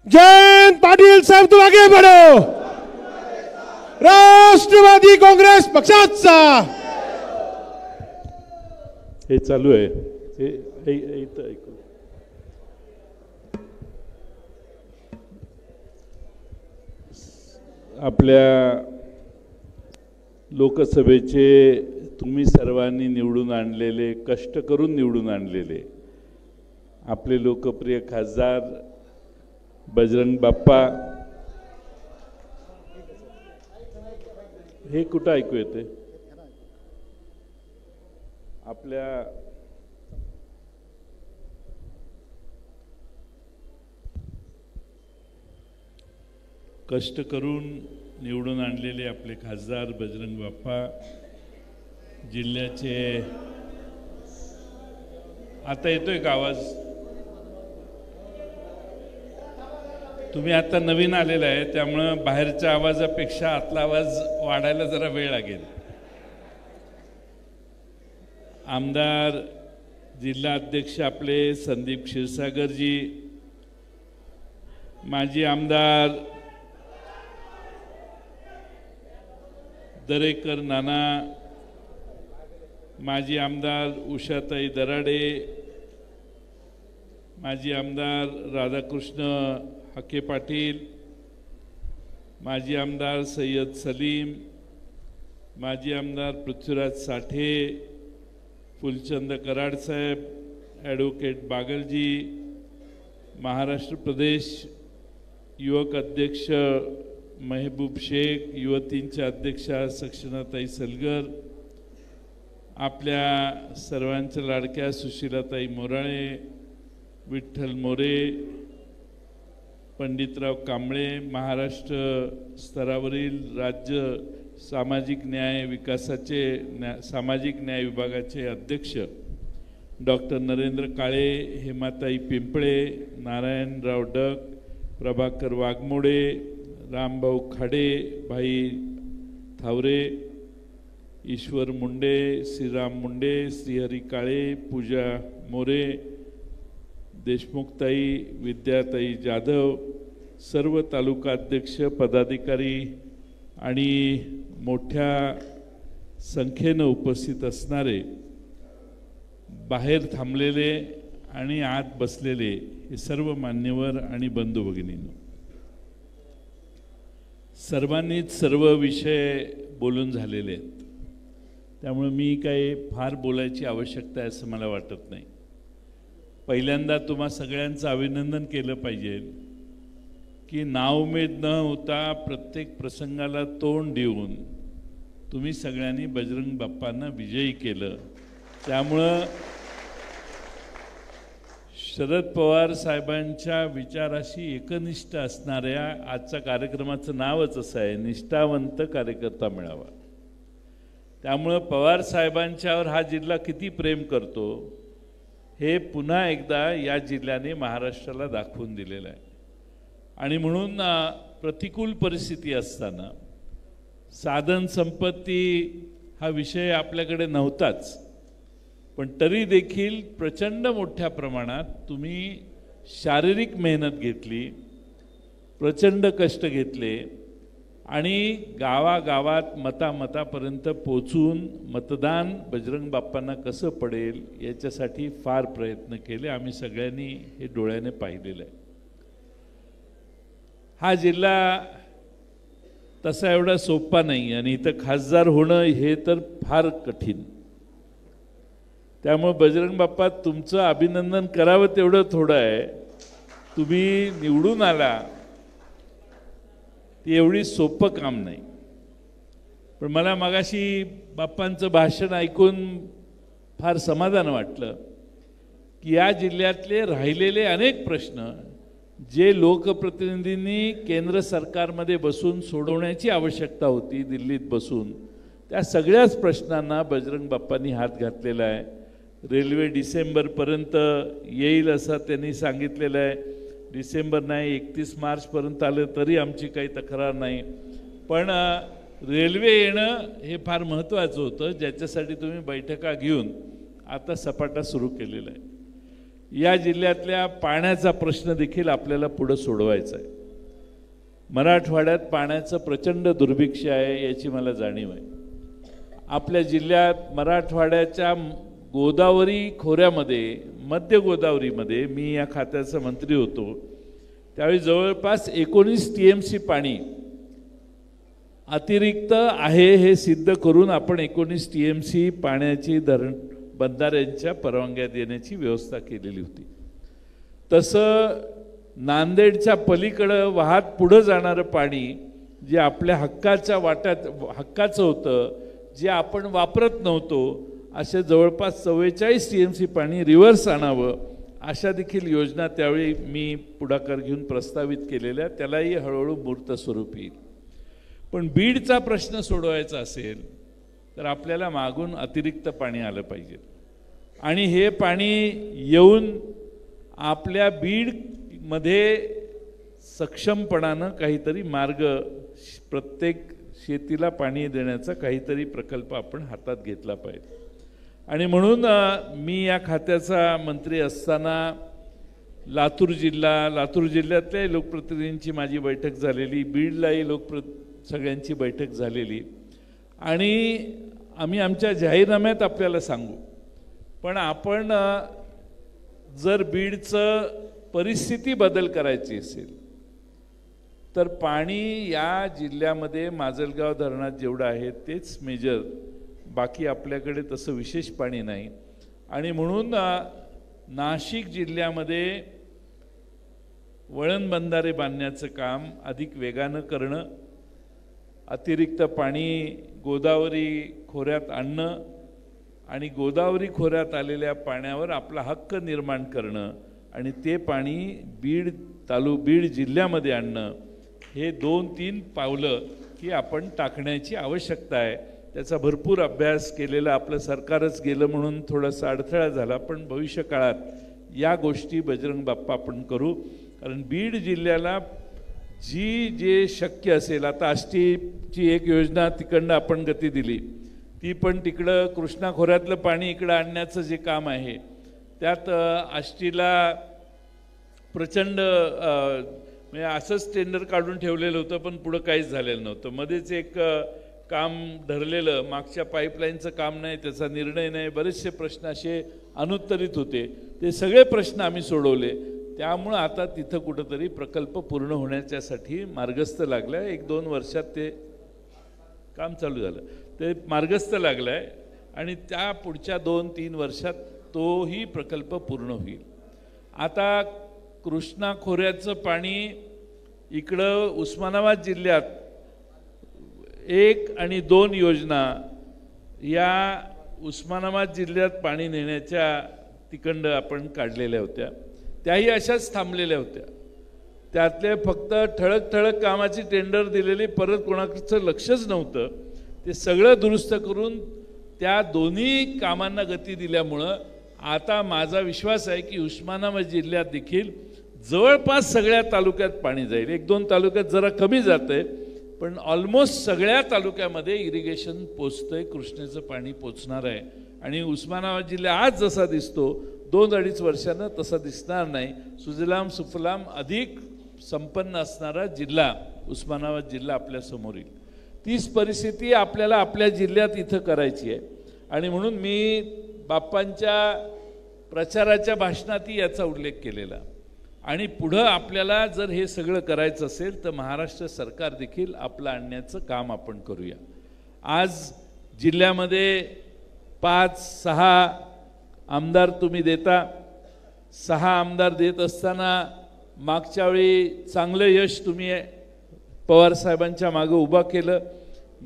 जयंत पाटील साहेब तुम आगे बढ़ो। राष्ट्रवादी काँग्रेस पक्षाचा हे चालू आहे हे इथं ऐकू। आपल्या लोकसभेचे तुम्ही सर्वांनी निवडून आणलेले, कष्ट करून निवडून आणलेले आपले लोकप्रिय खासदार बजरंग बाप्पा, हे कुठं ऐकू येते? आपल्या कष्ट करून निवडून आणलेले आपले खासदार बजरंग बाप्पा जिल्ह्याचे, आता येतोय का आवाज? तुम्ही आता नवीन आलेला आहे त्यामुळे बाहेरच्या आवाजापेक्षा आतला आवाज वाढायला जरा वेळ लागेल। आमदार जिल्हा अध्यक्ष आपले संदीप क्षीरसागरजी, माजी आमदार दरेकर नाना, माजी आमदार उषाताई दराडे, माजी आमदार राधाकृष्ण हके पाटील, माजी आमदार सय्यद सलीम, माजी आमदार पृथ्वीराज साठे, फुलचंद कराड साहेब, ॲडव्होकेट बागलजी, महाराष्ट्र प्रदेश युवक अध्यक्ष महबूब शेख, युवतींच्या अध्यक्षा सक्षनाताई सलगर, आपल्या सर्वांच्या लाडक्या सुशीलाताई मोराळे, विठ्ठल मोरे, पंडितराव कांबळे, महाराष्ट्र स्तरावरील राज्य सामाजिक न्याय विकासाचे सामाजिक न्याय विभागाचे अध्यक्ष डॉक्टर नरेंद्र काळे, हेमाताई पिंपळे, नारायणराव डक, प्रभाकर वाघमोडे, रामभाऊ खाडे, भाई थावरे, ईश्वर मुंडे, श्रीराम मुंडे, श्रीहरी काळे, पूजा मोरे, देशमुखताई, विद्याताई जाधव, सर्व तालुका अध्यक्ष पदाधिकारी आणि मोठ्या संख्येने उपस्थित असणारे, बाहेर थांबलेले आणि आत बसलेले हे सर्व मान्यवर आणि बंधू भगिनींनो, सर्वांनीच सर्व विषय बोलून झालेले आहेत त्यामुळे मी काही फार बोलायची आवश्यकता आहे असं मला वाटत नाही। पहिल्यांदा तुम्हा सगळ्यांचं अभिनंदन केलं पाहिजे की नाउमेद न होता प्रत्येक प्रसंगाला तोंड देऊन तुम्ही सगळ्यांनी बजरंग बाप्पांना विजयी केलं। त्यामुळं शरद पवार साहेबांच्या विचाराशी एकनिष्ठ असणाऱ्या आजच्या कार्यक्रमाचं नावच असं आहे, निष्ठावंत कार्यकर्ता मेळावा। त्यामुळं पवार साहेबांच्यावर हा जिल्हा किती प्रेम करतो हे पुन्हा एकदा या जिल्ह्याने महाराष्ट्राला दाखवून दिलेलं आहे। आणि म्हणून प्रतिकूल परिस्थिती असताना साधन संपत्ती हा विषय आपल्याकडे नव्हताच, पण तरी देखील प्रचंड मोठ्या प्रमाणात तुम्ही शारीरिक मेहनत घेतली, प्रचंड कष्ट घेतले आणि गावागावात मतामतापर्यंत पोचून मतदान बजरंग बाप्पांना कसं पडेल याच्यासाठी फार प्रयत्न केले। आम्ही सगळ्यांनी हे डोळ्याने पाहिलेलं आहे। हा जिल्हा तसा एवढा सोपा नाही आणि इथं खासदार होणं हे तर फार कठीण। त्यामुळे बजरंग बाप्पा तुमचं अभिनंदन करावं तेवढं थोडं आहे। तुम्ही निवडून आला ते एवढी सोपं काम नाही, पण मला मगाशी बाप्पांचं भाषण ऐकून फार समाधान वाटलं की या जिल्ह्यातले राहिलेले अनेक प्रश्न जे लोकप्रतिनिधींनी केंद्र सरकारमध्ये बसून सोडवण्याची आवश्यकता होती, दिल्लीत बसून, त्या सगळ्याच प्रश्नांना बजरंग बाप्पांनी हात घातलेला आहे। रेल्वे डिसेंबरपर्यंत येईल असं त्यांनी सांगितलेलं आहे। डिसेंबर नाही 31 मार्चपर्यंत आलं तरी आमची काही तक्रार नाही, पण रेल्वे येणं हे फार महत्त्वाचं होतं ज्याच्यासाठी तुम्ही बैठका घेऊन आता सपाटा सुरू केलेला आहे। या जिल्ह्यातल्या पाण्याचा प्रश्न देखील आपल्याला पुढे सोडवायचा आहे। मराठवाड्यात पाण्याचं प्रचंड दुर्भिक्ष आहे याची मला जाणीव आहे। आपल्या जिल्ह्यात मराठवाड्याच्या गोदावरी खोऱ्यामध्ये, मध्य गोदावरीमध्ये मी या खात्याचा मंत्री होतो त्यावेळी जवळपास 19 TMC पाणी अतिरिक्त आहे हे सिद्ध करून आपण 19 TMC पाण्याची बंधाऱ्यांच्या परवानग्या देण्याची व्यवस्था केलेली होती। तसं नांदेडच्या पलीकडे वाहत पुढे जाणारं पाणी जे आपल्या हक्काचं होतं, जे आपण वापरत नव्हतो, असे जवळपास 44 TMC पाणी रिव्हर्स आणावं अशा देखील योजना त्यावेळी मी पुढाकार घेऊन प्रस्तावित केलेल्या, त्यालाही हळूहळू मूर्त स्वरूप येईल। पण बीडचा प्रश्न सोडवायचा असेल तर आपल्याला मागून अतिरिक्त पाणी आलं पाहिजे आणि हे पाणी येऊन आपल्या बीडमध्ये सक्षमपणानं काहीतरी मार्ग, प्रत्येक शेतीला पाणी देण्याचा काहीतरी प्रकल्प आपण हातात घेतला पाहिजे। आणि म्हणून मी या खात्याचा मंत्री असताना लातूर जिल्ह्यातल्या लोकप्रतिनिधींची माझी बैठक झालेली, बीडलाही सगळ्यांची बैठक झालेली आणि आम्ही आमच्या जाहीरनाम्यात आपल्याला सांगू, पण आपण जर बीडचं परिस्थिती बदल करायची असेल तर पाणी या जिल्ह्यामध्ये माजलगाव धरणात जेवढं आहे तेच मेजर, बाकी आपल्याकडे तसं विशेष पाणी नाही। आणि म्हणून नाशिक जिल्ह्यामध्ये वळण बंधारे बांधण्याचं काम अधिक वेगानं करणं, अतिरिक्त पाणी गोदावरी खोऱ्यात आणणं आणि गोदावरी खोऱ्यात आलेल्या पाण्यावर आपला हक्क निर्माण करणं आणि ते पाणी बीड जिल्ह्यामध्ये आणणं, हे 2-3 पावलं की आपण टाकण्याची आवश्यकता आहे। त्याचा भरपूर अभ्यास केलेला आपलं सरकारच गेलं म्हणून थोडासा अडथळा झाला, पण भविष्य काळात या गोष्टी बजरंग बाप्पा आपण करू। कारण बीड जिल्ह्याला जे शक्य असेल, आता आष्टीची एक योजना तिकडनं आपण गती दिली, ती पण तिकडं कृष्णा खोऱ्यातलं पाणी इकडं आणण्याचं जे काम आहे त्यात आष्टीला प्रचंड म्हणजे असंच टेंडर काढून ठेवलेलं होतं, पण पुढं काहीच झालेलं नव्हतं। मध्येच एक काम धरलेलं, मागच्या पाईपलाईनचं काम नाही, त्याचा निर्णय नाही, बरेचसे प्रश्न असे अनुत्तरित होते, ते सगळे प्रश्न आम्ही सोडवले। त्यामुळं आता तिथं कुठंतरी प्रकल्प पूर्ण होण्याच्यासाठी मार्गस्थ लागला आहे। 1-2 वर्षात ते काम चालू झालं, ते मार्गस्थ लागलं आहे आणि त्या पुढच्या 2-3 वर्षात तोही प्रकल्प पूर्ण होईल। आता कृष्णा खोऱ्याचं पाणी इकडं उस्मानाबाद जिल्ह्यात 1 आणि 2 योजना या उस्मानाबाद जिल्ह्यात पाणी नेण्याच्या तिकडं आपण काढलेल्या होत्या, त्याही अशाच थांबलेल्या होत्या। त्यातले फक्त ठळक कामाची टेंडर दिलेली, परत कोणाचं लक्षच नव्हतं। ते सगळं दुरुस्त करून त्या दोन्ही कामांना गती दिल्यामुळं आता माझा विश्वास आहे की उस्मानाबाद जिल्ह्यात देखील जवळपास सगळ्या तालुक्यात पाणी जाईल। 1-2 तालुक्यात जरा कमी जातंय, पण ऑलमोस्ट सगळ्या तालुक्यामध्ये इरिगेशन पोचतंय, कृष्णेचं पाणी पोचणार आहे। आणि उस्मानाबाद जिल्हा आज जसा दिसतो 2-2.5 वर्षानं तसा दिसणार नाही। सुजलाम सुफलाम अधिक संपन्न असणारा जिल्हा उस्मानाबाद जिल्हा आपल्या समोर येईल। तीच परिस्थिती आपल्याला आपल्या जिल्ह्यात इथं करायची आहे आणि म्हणून मी बाप्पांच्या प्रचाराच्या भाषणातही याचा उल्लेख केलेला। आणि पुढं आपल्याला जर हे सगळं करायचं असेल तर महाराष्ट्र सरकार देखील आपलं आणण्याचं काम आपण करूया। आज जिल्ह्यामध्ये 5-6 आमदार तुम्ही देता, 6 आमदार देत असताना मागच्या वेळी चांगलं यश तुम्ही पवार साहेबांच्या मागे उभा केलं,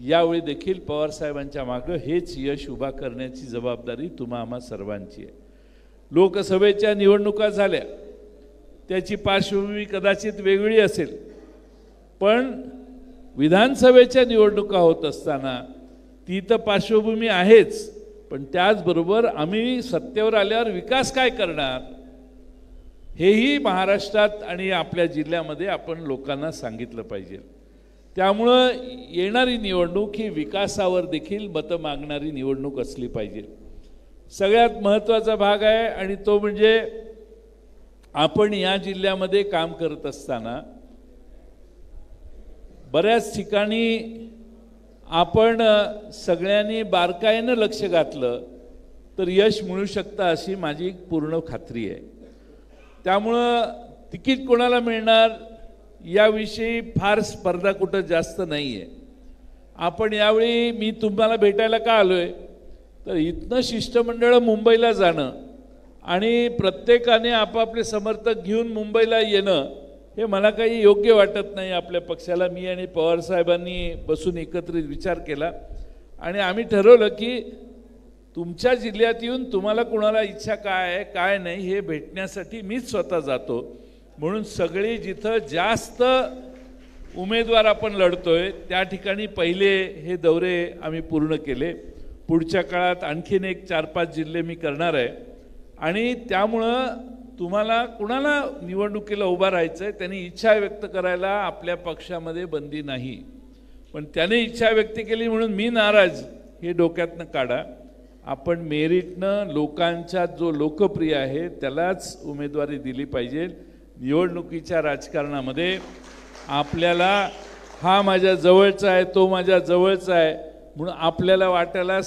यावेळी देखील पवार साहेबांच्या मागे हेच यश उभा करण्याची जबाबदारी तुम्हा आम्हा सर्वांची आहे। लोकसभेच्या निवडणुका झाल्या, त्याची पार्श्वभूमी कदाचित वेगळी असेल, पण विधानसभेच्या निवडणुका होत असताना ती तर पार्श्वभूमी आहेच, पण त्याचबरोबर आम्ही सत्तेवर आल्यावर विकास काय करणार हेही महाराष्ट्रात आणि आपल्या जिल्ह्यामध्ये आपण लोकांना सांगितलं पाहिजे। त्यामुळं येणारी निवडणूक ही विकासावर देखील मतं मागणारी निवडणूक असली पाहिजे। सगळ्यात महत्त्वाचा भाग आहे आणि तो म्हणजे आपण या जिल्ह्यामध्ये काम करत असताना बऱ्याच ठिकाणी आपण सगळ्यांनी बारकाईनं लक्ष घातलं तर यश मिळू शकतं अशी माझी पूर्ण खात्री आहे. त्यामुळं तिकीट कोणाला मिळणार याविषयी फार स्पर्धा कुठं जास्त नाही आहे. आपण यावेळी मी तुम्हाला भेटायला का आलो आहे तर इथनं शिष्टमंडळ मुंबईला जाणं आणि प्रत्येकाने आपापले समर्थक घेऊन मुंबईला येणं हे मला काही योग्य वाटत नाही आपल्या पक्षाला. मी आणि पवारसाहेबांनी बसून एकत्रित विचार केला आणि आम्ही ठरवलं की तुमच्या जिल्ह्यात येऊन तुम्हाला कोणाला इच्छा काय आहे काय नाही हे भेटण्यासाठी मीच स्वतः जातो. म्हणून सगळी जिथं जास्त उमेदवार आपण लढतोय त्या ठिकाणी पहिले हे दौरे आम्ही पूर्ण केले. पुढच्या काळात आणखीन एक 4-5 जिल्हे मी करणार आहे आणि त्यामुळं तुम्हाला कुणाला निवडणुकीला उभा राहायचं आहे त्यांनी इच्छा व्यक्त करायला आपल्या पक्षामध्ये बंदी नाही. पण त्याने इच्छा व्यक्त केली म्हणून मी नाराज हे डोक्यातनं काढा. आपण मेरिटनं लोकांच्या जो लोकप्रिय आहे त्यालाच उमेदवारी दिली पाहिजे. निवडणुकीच्या राजकारणामध्ये आपल्याला हा माझ्या जवळचा आहे तो माझ्या जवळचा आहे म्हणून आपल्याला वाटायला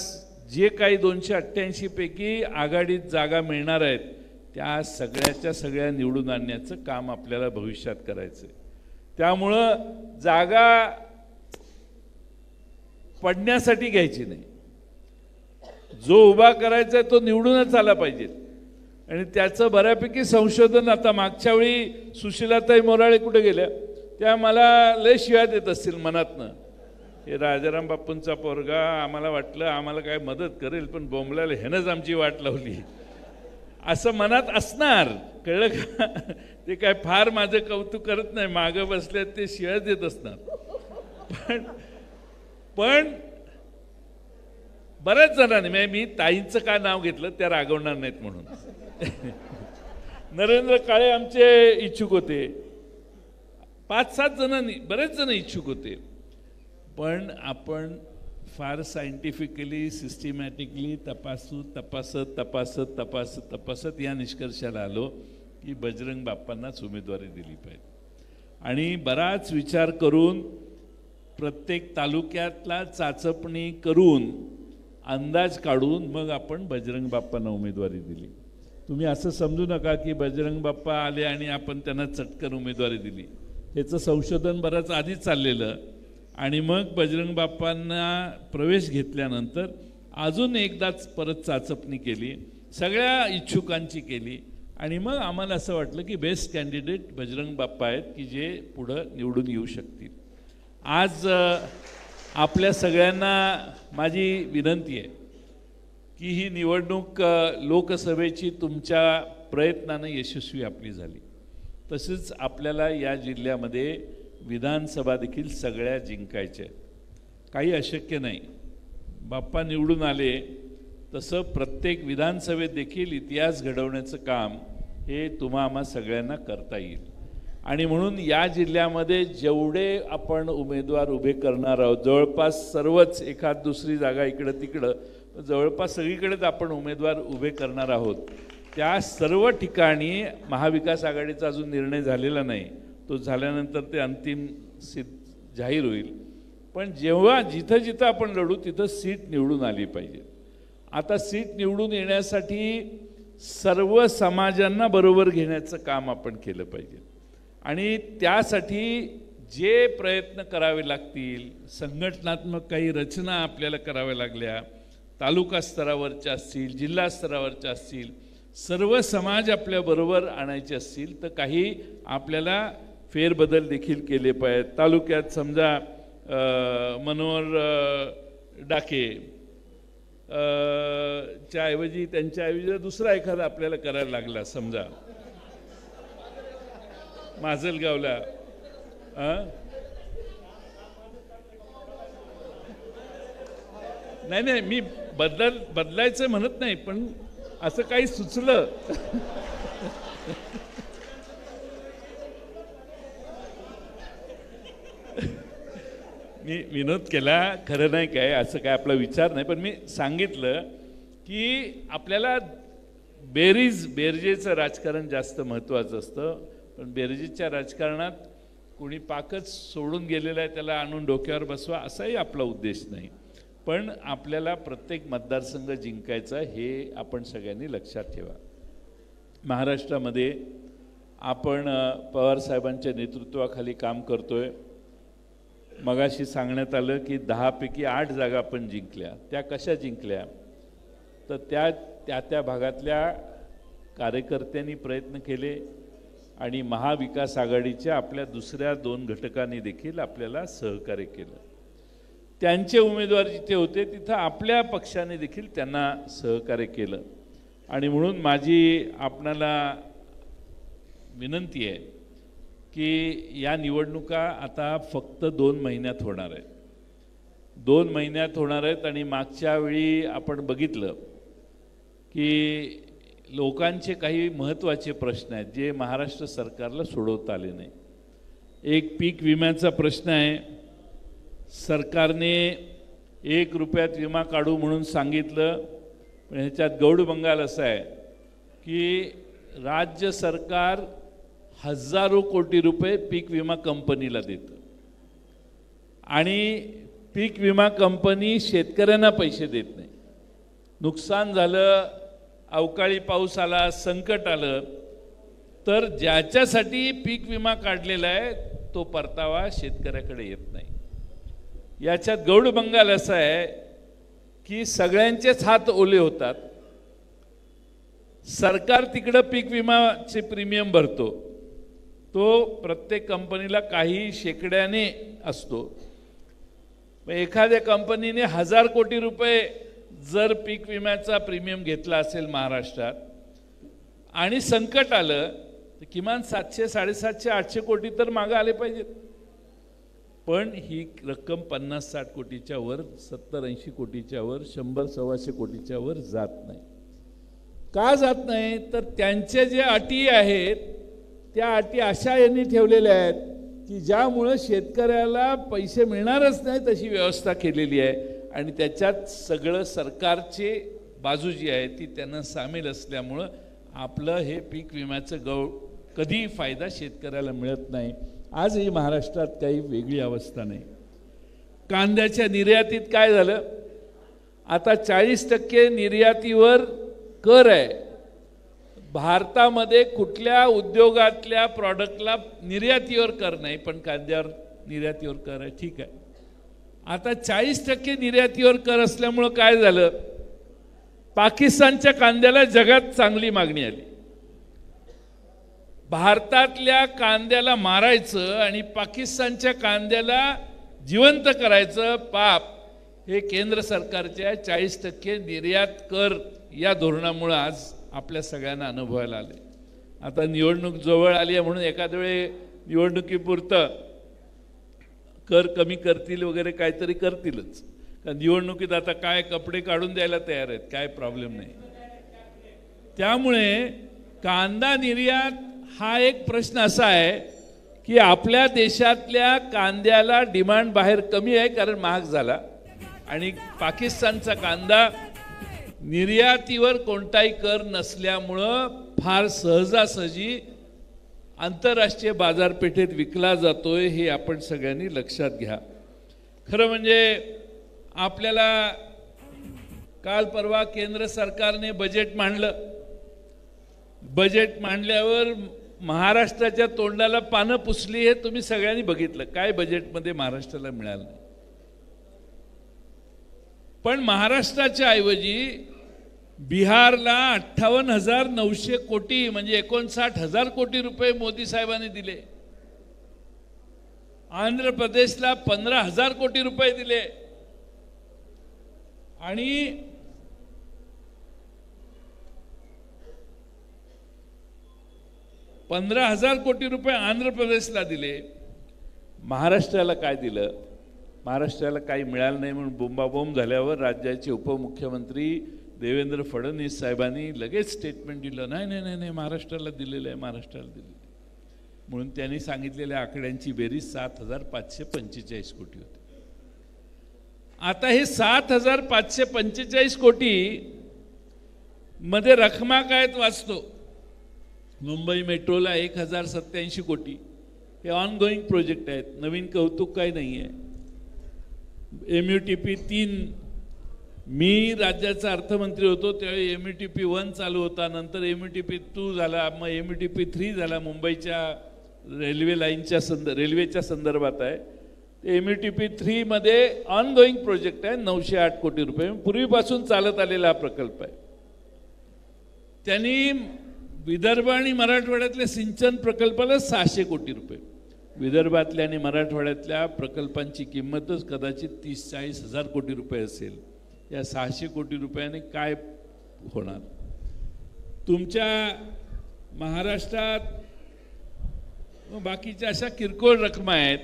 जे काही 288 पैकी आघाडीत जागा मिळणार आहेत त्या सगळ्याच्या सगळ्या निवडून आणण्याचं काम आपल्याला भविष्यात करायचं आहे. त्यामुळं जागा पडण्यासाठी घ्यायची नाही. जो उभा करायचा आहे तो निवडूनच आला पाहिजे आणि त्याचं बऱ्यापैकी संशोधन आता मागच्या वेळी सुशीलाताई मोराळे कुठे गेल्या त्या मला लय शिव्या देत असतील मनातनं. हे राजाराम बापूंचा पोरगा आम्हाला वाटलं आम्हाला काय मदत करेल पण बोंबल्याला ह्यानंच आमची वाट लावली असं मनात असणार. कळलं का? ते काय फार माझं कौतुक करत नाही मागं बसल्यात ते शिव्या देत असणार. पण बऱ्याच जणांनी मी ताईंचं का नाव घेतलं त्या रागवणार नाहीत म्हणून. नरेंद्र काळे आमचे इच्छुक होते 5-7 जणांनी बरेच जण इच्छुक होते. पण आपण फार सायंटिफिकली सिस्टमॅटिकली तपासत या निष्कर्षाला आलो की बजरंग बाप्पांनाच उमेदवारी दिली पाहिजे. आणि बराच विचार करून प्रत्येक तालुक्यातला चाचपणी करून अंदाज काढून मग आपण बजरंग बाप्पांना उमेदवारी दिली. तुम्ही असं समजू नका की बजरंग बाप्पा आले आणि आपण त्यांना चटकन उमेदवारी दिली. त्याचं संशोधन बरंच आधीच चाललेलं आणि मग बजरंग बाप्पांना प्रवेश घेतल्यानंतर अजून एकदाच परत चाचपणी केली सगळ्या इच्छुकांची केली आणि मग आम्हाला असं वाटलं की बेस्ट कॅन्डिडेट बजरंग बाप्पा आहेत की जे पुढं निवडून येऊ शकतील. आज आपल्या सगळ्यांना माझी विनंती आहे की ही निवडणूक लोकसभेची तुमच्या प्रयत्नानं यशस्वी आपली झाली. तसेच आपल्याला या जिल्ह्यामध्ये विधानसभा देखील सगळ्या जिंकायच्या आहेत. काही अशक्य नाही. बाप्पा निवडून आले तसं प्रत्येक विधानसभेत देखील इतिहास घडवण्याचं काम हे आम्हा सगळ्यांना करता येईल. आणि म्हणून या जिल्ह्यामध्ये जेवढे आपण उमेदवार उभे करणार आहोत जवळपास सर्वच एखाद दुसरी जागा इकडं तिकडं जवळपास सगळीकडेच आपण उमेदवार उभे करणार आहोत. त्या सर्व ठिकाणी महाविकास आघाडीचा अजून निर्णय झालेला नाही. तो झाल्यानंतर ते अंतिम जाहीर होईल. पण जेव्हा जिथं जिथं आपण लढू तिथं सीट निवडून आली पाहिजे. आता सीट निवडून येण्यासाठी सर्व समाजांना बरोबर घेण्याचं काम आपण केलं पाहिजे आणि त्यासाठी जे प्रयत्न करावे लागतील संघटनात्मक काही रचना आपल्याला कराव्या लागल्या तालुका स्तरावरच्या असतील जिल्हा स्तरावरच्या असतील सर्व समाज आपल्याबरोबर आणायचे असतील तर काही आपल्याला फेरबदल देखील केले पाहिजेत. तालुक्यात समजा मनोहर डाके च्या ऐवजी त्यांच्याऐवजी दुसरा एखादा आपल्याला करायला लागला समजा माजलगावला नाही मी बदलायचं म्हणत नाही पण असं काही सुचलं मी विनोद केला खरं नाही काय असं काय आपला विचार नाही पण मी सांगितलं की आपल्याला बेरजेचं राजकारण जास्त महत्त्वाचं असतं, पण बेरजेच्या राजकारणात कोणी पाकच सोडून गेलेला आहे त्याला आणून डोक्यावर बसवा असाही आपला उद्देश नाही. पण आपल्याला प्रत्येक मतदारसंघ जिंकायचा हे आपण सगळ्यांनी लक्षात ठेवा. महाराष्ट्रामध्ये आपण पवारसाहेबांच्या नेतृत्वाखाली काम करतोय. मगाशी सांगण्यात आलं की 10 पैकी 8 जागा आपण जिंकल्या. त्या कशा जिंकल्या तर त्या भागातल्या कार्यकर्त्यांनी प्रयत्न केले आणि महाविकास आघाडीच्या आपल्या दुसऱ्या 2 घटकांनी देखील आपल्याला सहकार्य केलं. त्यांचे उमेदवार जिथे होते तिथं आपल्या पक्षाने देखील त्यांना सहकार्य केलं. आणि म्हणून माझी आपणाला विनंती आहे की या निवडणुका आता फक्त 2 महिन्यात होणार आहेत. 2 महिन्यात होणार आहेत आणि मागच्या वेळी आपण बघितलं की लोकांचे काही महत्त्वाचे प्रश्न आहेत जे महाराष्ट्र सरकारला सोडवता आले नाही. एक पीक विम्याचा प्रश्न आहे. सरकारने 1 रुपयात विमा काढू म्हणून सांगितलं, पण ह्याच्यात गौडबंगाल असं आहे की राज्य सरकार हजारो कोटी रुपये पीक विमा कंपनीला देतं आणि पीक विमा कंपनी शेतकऱ्यांना पैसे देत नाही. नुकसान झालं, अवकाळी पाऊस आला, संकट आलं तर ज्याच्यासाठी पीक विमा काढलेला आहे तो परतावा शेतकऱ्याकडे येत नाही. याच्यात गौडबंगाल असं आहे की सगळ्यांचेच हात ओले होतात. सरकार तिकडं पीक विमाचे प्रीमियम भरतो, तो प्रत्येक कंपनीला काही शेकड्याने असतो. एखाद्या कंपनीने 1000 कोटी रुपये जर पीक विम्याचा प्रीमियम घेतला असेल महाराष्ट्रात आणि संकट आलं तर किमान 700, 750, 800 कोटी तर मागं आले पाहिजेत. पण ही रक्कम 50-60 कोटीच्या वर, 70-80 कोटीच्या वर, 100-125 कोटीच्या वर जात नाही. का जात नाही तर त्यांचे जे अटी आहेत त्या अटी अशा यांनी ठेवलेल्या आहेत की ज्यामुळं शेतकऱ्याला पैसे मिळणारच नाही तशी व्यवस्था केलेली आहे. आणि त्याच्यात सगळं सरकारची बाजू जी आहे ती त्यांना सामील असल्यामुळं आपलं हे पीक विम्याचं कधी फायदा शेतकऱ्याला मिळत नाही. आजही महाराष्ट्रात काही वेगळी अवस्था नाही. कांद्याच्या निर्यातीत काय झालं, आता 40% निर्यातीवर कर आहे. भारतामध्ये कुठल्या उद्योगातल्या प्रॉडक्टला निर्यातीवर कर नाही, पण कांद्यावर निर्यातीवर कर आहे. ठीक आहे, आता 40% निर्यातीवर कर असल्यामुळं काय झालं, पाकिस्तानच्या कांद्याला जगात चांगली मागणी आली. भारतातल्या कांद्याला मारायचं आणि पाकिस्तानच्या कांद्याला जिवंत करायचं पाप हे केंद्र सरकारच्या 40% निर्यात कर या धोरणामुळे आज आपल्या सगळ्यांना अनुभवायला आले. आता निवडणूक जवळ आली आहे म्हणून एखाद्या वेळी निवडणुकीपुरतं कर कमी करतील वगैरे काहीतरी करतीलच. कारण निवडणुकीत आता काय कपडे काढून द्यायला तयार आहेत, काय प्रॉब्लेम नाही. त्यामुळे कांदा निर्यात हा एक प्रश्न असा आहे की आपल्या देशातल्या कांद्याला डिमांड बाहेर कमी आहे कारण महाग झाला आणि पाकिस्तानचा कांदा निर्यातीवर कोणताही कर नसल्यामुळं फार सहजासहजी आंतरराष्ट्रीय बाजारपेठेत विकला जातोय हे आपण सगळ्यांनी लक्षात घ्या. खरं म्हणजे आपल्याला काल परवा केंद्र सरकारने बजेट मांडलं. बजेट मांडल्यावर महाराष्ट्राच्या तोंडाला पानं पुसली हे तुम्ही सगळ्यांनी बघितलं. काय बजेटमध्ये महाराष्ट्राला मिळालं नाही. पण महाराष्ट्राच्या ऐवजी बिहारला 58,900 कोटी म्हणजे 59,000 कोटी रुपये मोदी साहेबांनी दिले. आंध्र प्रदेशला 15,000 कोटी रुपये दिले आणि ₹15,000 कोटी आंध्र प्रदेशला दिले. महाराष्ट्राला काय दिलं? महाराष्ट्राला काही मिळालं नाही म्हणून बोंबाबोंब झाल्यावर राज्याचे उपमुख्यमंत्री देवेंद्र फडणवीस साहेबांनी लगेच स्टेटमेंट दिलं, नाही नाही नाही महाराष्ट्राला दिलेलं आहे, महाराष्ट्राला दिलेलं आहे. म्हणून त्यांनी सांगितलेल्या आकड्यांची बेरीज 7,545 कोटी होती. आता हे 7,545 कोटी मध्ये रकमा काय वाचतो, मुंबई मेट्रोला 1087 कोटी, हे ऑनगोईंग प्रोजेक्ट आहेत, नवीन कौतुक काही नाही आहे. MUTP 3, मी राज्याचा अर्थमंत्री होतो त्यावेळी MUTP 1 चालू होता, नंतर MUTP 2 झाला, मग MUTP 3 झाला. मुंबईच्या रेल्वेच्या संदर्भात आहे. MUTP 3 मध्ये ऑनगोईंग प्रोजेक्ट आहे, 908 कोटी रुपये, पूर्वीपासून चालत आलेला हा प्रकल्प आहे. त्यांनी विदर्भ आणि मराठवाड्यातल्या सिंचन प्रकल्पाला 600 कोटी रुपये, विदर्भातल्या आणि मराठवाड्यातल्या प्रकल्पांची किंमतच कदाचित 30-40 हजार कोटी रुपये असेल. या 600 कोटी रुपयाने काय होणार? तुमच्या महाराष्ट्रात बाकीच्या अशा किरकोळ रकमा आहेत.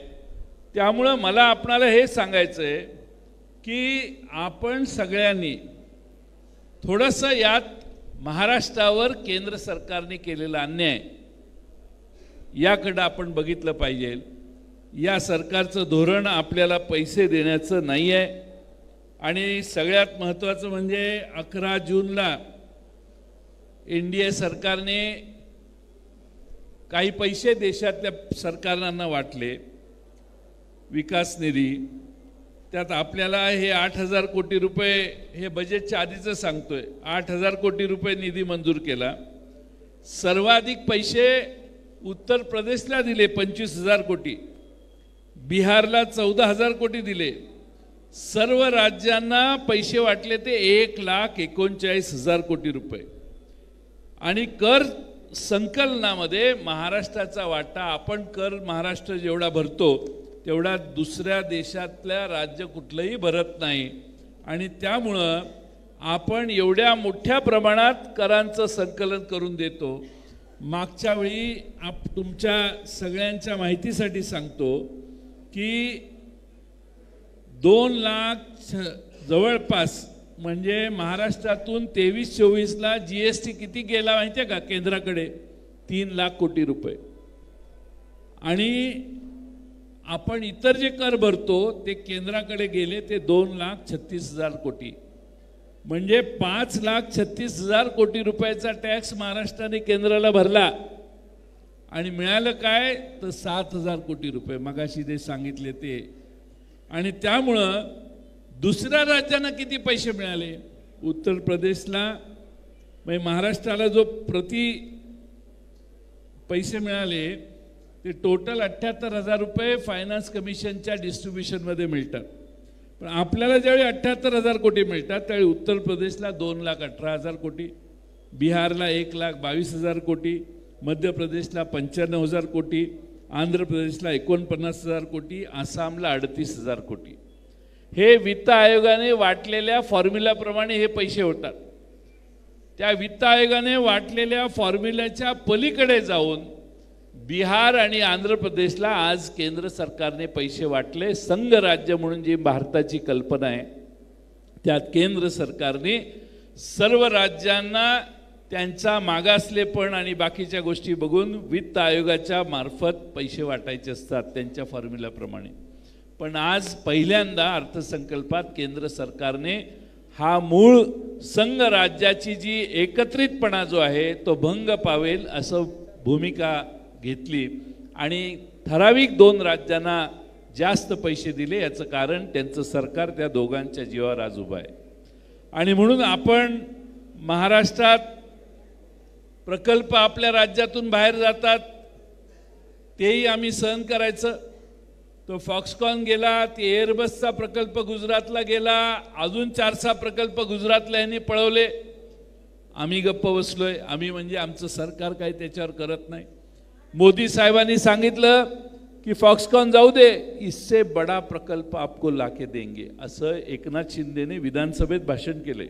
त्यामुळं मला आपणाला हे सांगायचं आहे की आपण सगळ्यांनी थोडंसं यात महाराष्ट्रावर केंद्र सरकारने केलेला अन्याय याकडे आपण बघितलं पाहिजे. या सरकारचं धोरण आपल्याला पैसे देण्याचं नाही आहे. आणि सगळ्यात महत्त्वाचं म्हणजे 11 जूनला NDA सरकारने काही पैसे देशातल्या सरकारांना वाटले, विकास निधी. त्यात आपल्याला हे 8,000 कोटी रुपये, हे बजेटच्या आधीचं सांगतोय, 8,000 कोटी रुपये निधी मंजूर केला. सर्वाधिक पैसे उत्तर प्रदेशला दिले 25,000 कोटी, बिहारला 14,000 कोटी दिले. सर्व राज्यांना पैसे वाटले ते 1,39,000 कोटी रुपये. आणि कर संकलनामध्ये महाराष्ट्राचा वाटा, आपण कर महाराष्ट्र जेवढा भरतो तेवढा दुसऱ्या देशातल्या राज्य कुठलंही भरत नाही. आणि त्यामुळं आपण एवढ्या मोठ्या प्रमाणात करांचं संकलन करून देतो. मागच्या वेळी तुमच्या सगळ्यांच्या माहितीसाठी सांगतो की 2 लाख जवळपास, म्हणजे महाराष्ट्रातून 23-24ला GST किती गेला माहिती आहे का केंद्राकडे? 3 लाख कोटी रुपये. आणि आपण इतर जे कर भरतो ते केंद्राकडे गेले ते 2,36,000 कोटी, म्हणजे 5,36,000 कोटी रुपयाचा टॅक्स महाराष्ट्राने केंद्राला भरला. आणि मिळालं काय तर 7,000 कोटी रुपये, मगाशी ते सांगितले ते. आणि त्यामुळं दुसऱ्या राज्यांना किती पैसे मिळाले? उत्तर प्रदेशला, म्हणजे महाराष्ट्राला जो प्रति पैसे मिळाले ते टोटल 78,000 रुपये फायनान्स कमिशनच्या डिस्ट्रीब्युशनमध्ये मिळतात. पण आपल्याला ज्यावेळी 78,000 कोटी मिळतात त्यावेळी उत्तर प्रदेशला 2,18,000 कोटी, बिहारला 1,22,000 कोटी, मध्य प्रदेशला 95,000 कोटी, आंध्र प्रदेशला 49,000 कोटी, आसामला 38,000 कोटी. हे वित्त आयोगाने वाटलेल्या फॉर्म्युलाप्रमाणे हे पैसे होतात. त्या वित्त आयोगाने वाटलेल्या फॉर्म्युल्याच्या पलीकडे जाऊन बिहार आणि आंध्र प्रदेशला आज केंद्र सरकारने पैसे वाटले. संघ राज्य म्हणून जी भारताची कल्पना आहे त्यात केंद्र सरकारने सर्व राज्यांना त्यांचा मागासलेपण आणि बाकीच्या गोष्टी बघून वित्त आयोगाच्या मार्फत पैसे वाटायचे असतात त्यांच्या फॉर्म्युलाप्रमाणे. पण आज पहिल्यांदा अर्थसंकल्पात केंद्र सरकारने हा मूळ संघ राज्याची जी एकत्रितपणा जो आहे तो भंग पावेल असं भूमिका घेतली आणि ठराविक 2 राज्यांना जास्त पैसे दिले. याचं कारण त्यांचं सरकार त्या दोघांच्या जीवावर आज उभं आहे. आणि म्हणून आपण महाराष्ट्रात प्रकल्प आपल्या राज्यातून बाहेर जातात तेही आम्ही सहन करायचं. तो फॉक्सकॉन गेला, ते एअरबसचा प्रकल्प गुजरातला गेला, अजून 4-6 प्रकल्प गुजरातला यांनी पळवले. आम्ही गप्प बसलोय. आम्ही म्हणजे आमचं सरकार काही त्याच्यावर करत नाही. मोदी साहेबांनी सांगितलं की फॉक्सकॉन जाऊ दे, इससे बड़ा प्रकल्प आपको लाके देंगे, असं एकनाथ शिंदेने विधानसभेत भाषण केले.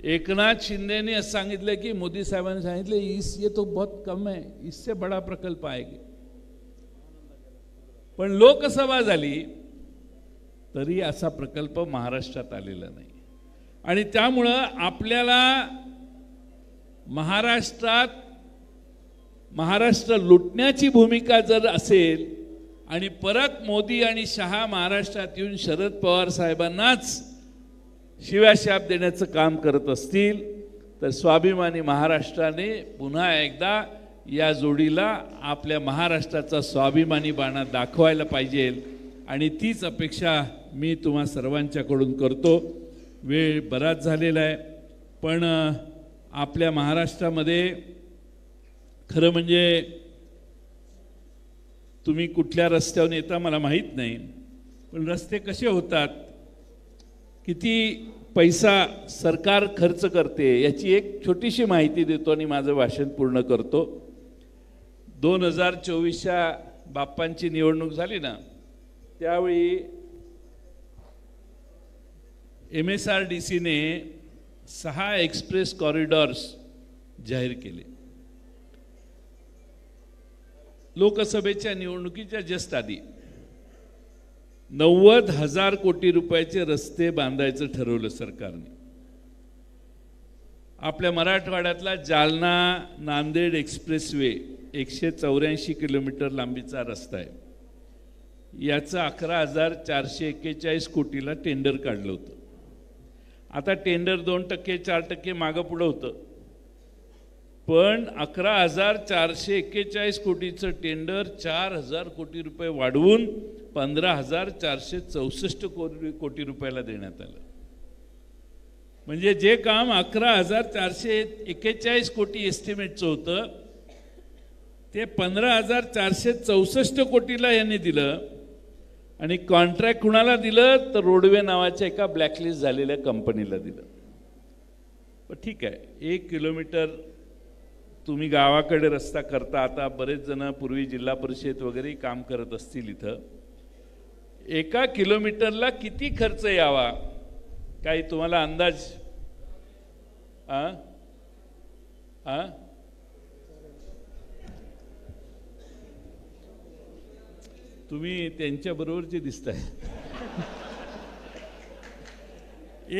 एकनाथ शिंदेने असं सांगितलं की मोदी साहेबांनी सांगितलं ये तो बहुत कम है, इससे बड़ा प्रकल्प आएगा. पण लोकसभा झाली तरी असा प्रकल्प महाराष्ट्रात आलेला नाही. आणि त्यामुळं आपल्याला महाराष्ट्र लुटण्याची भूमिका जर असेल आणि परत मोदी आणि शहा महाराष्ट्रात येऊन शरद पवार साहेबांनाच शिव्याशाप देण्याचं काम करत असतील तर स्वाभिमानी महाराष्ट्राने पुन्हा एकदा या जोडीला आपल्या महाराष्ट्राचा स्वाभिमानी बाणा दाखवायला पाहिजे आणि तीच अपेक्षा मी तुम्हा सर्वांच्याकडून करतो। वेळ बराच झालेला आहे, पण आपल्या महाराष्ट्रामध्ये खरं म्हणजे तुम्ही कुठल्या रस्त्यावरून येता मला माहीत नाही, पण रस्ते कसे होतात, किती पैसा सरकार खर्च करते याची एक छोटीशी माहिती देतो आणि माझं भाषण पूर्ण करतो। 2024च्या बाप्पांची निवडणूक झाली ना, त्यावेळी MSRDCने 6 एक्सप्रेस कॉरिडॉर्स जाहीर केले। लोकसभेच्या निवडणुकीच्या जस्ट आधी 90,000 कोटी रुपयाचे रस्ते बांधायचं ठरवलं सरकारने। आपल्या मराठवाड्यातला जालना नांदेड एक्सप्रेसवे 184 किलोमीटर लांबीचा रस्ता आहे, याचं 11,441 कोटीला टेंडर काढलं होतं। आता टेंडर 2% 4% मागं पुढं होतं, पण 11,441 कोटीचं टेंडर 4,000 कोटी रुपये वाढवून 15,464 कोटी रुपयाला देण्यात आलं। म्हणजे जे काम 11,441 कोटी एस्टिमेटचं होतं ते 15,464 कोटीला यांनी दिलं आणि कॉन्ट्रॅक्ट कुणाला दिलं तर रोडवे नावाच्या एका ब्लॅकलिस्ट झालेल्या कंपनीला दिलं। पण ठीक आहे, 1 किलोमीटर तुम्ही गावाकडे रस्ता करता, आता बरेच जण पूर्वी जिल्हा परिषद वगैरे काम करत असतील इथं, 1 किलोमीटरला किती खर्च यावा काही तुम्हाला अंदाज? तुम्ही त्यांच्याबरोबरचे दिसताय।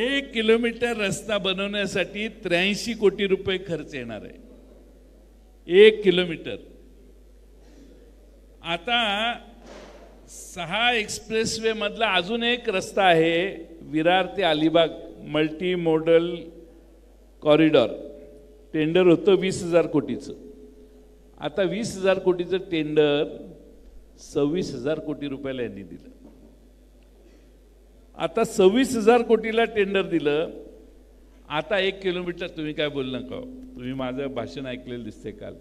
1 किलोमीटर रस्ता बनवण्यासाठी 83 कोटी रुपये खर्च येणार आहे, 1 किलोमीटर। आता 6 एक्सप्रेसवे मधला अजून एक रस्ता आहे विरार ते Alibag multi modal corridor, tender होतं 20,000 कोटीचं। आता 20,000 कोटीचं टेंडर 26,000 कोटी रुपयाला यांनी दिलं। आता 26,000 कोटीला टेंडर दिलं। आता 1 किलोमीटर तुम्ही काय बोलू नका, तुम्ही माझं भाषण ऐकलेलं दिसते काल।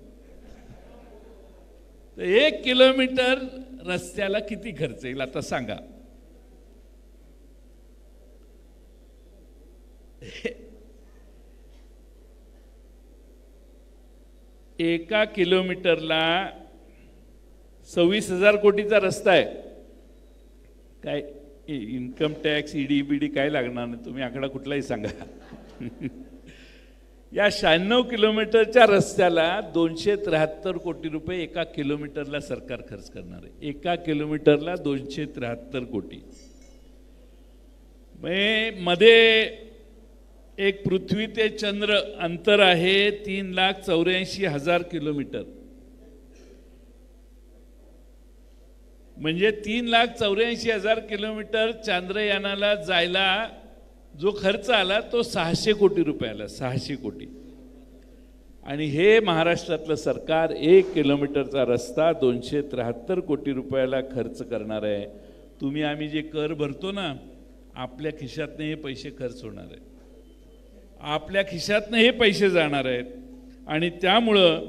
तर 1 किलोमीटर रस्त्याला किती खर्च येईल आता सांगा? एका किलोमीटरला 26,000 कोटीचा रस्ता आहे, काय इन्कम टॅक्स ED काय लागणार नाही, तुम्ही आकडा कुठलाही सांगा। या 96 किलोमीटरच्या रस्त्याला 273 कोटी रुपये 1 किलोमीटरला सरकार खर्च करणार आहे। 1 किलोमीटरला 273 कोटी। मध्ये एक पृथ्वी ते चंद्र अंतर आहे 3,84,000 किलोमीटर, म्हणजे 3,84,000 किलोमीटर चांद्रयानाला जायला जो खर्च आला तो 600 कोटी रुपयाला, 600 कोटी। आणि हे महाराष्ट्रातलं सरकार 1 किलोमीटरचा रस्ता 273 कोटी रुपयाला खर्च करणार आहे। तुम्ही आम्ही जे कर भरतो ना, आपल्या खिशातनं हे पैसे खर्च होणार आहेत, आपल्या खिशातनं हे पैसे जाणार आहेत। आणि त्यामुळं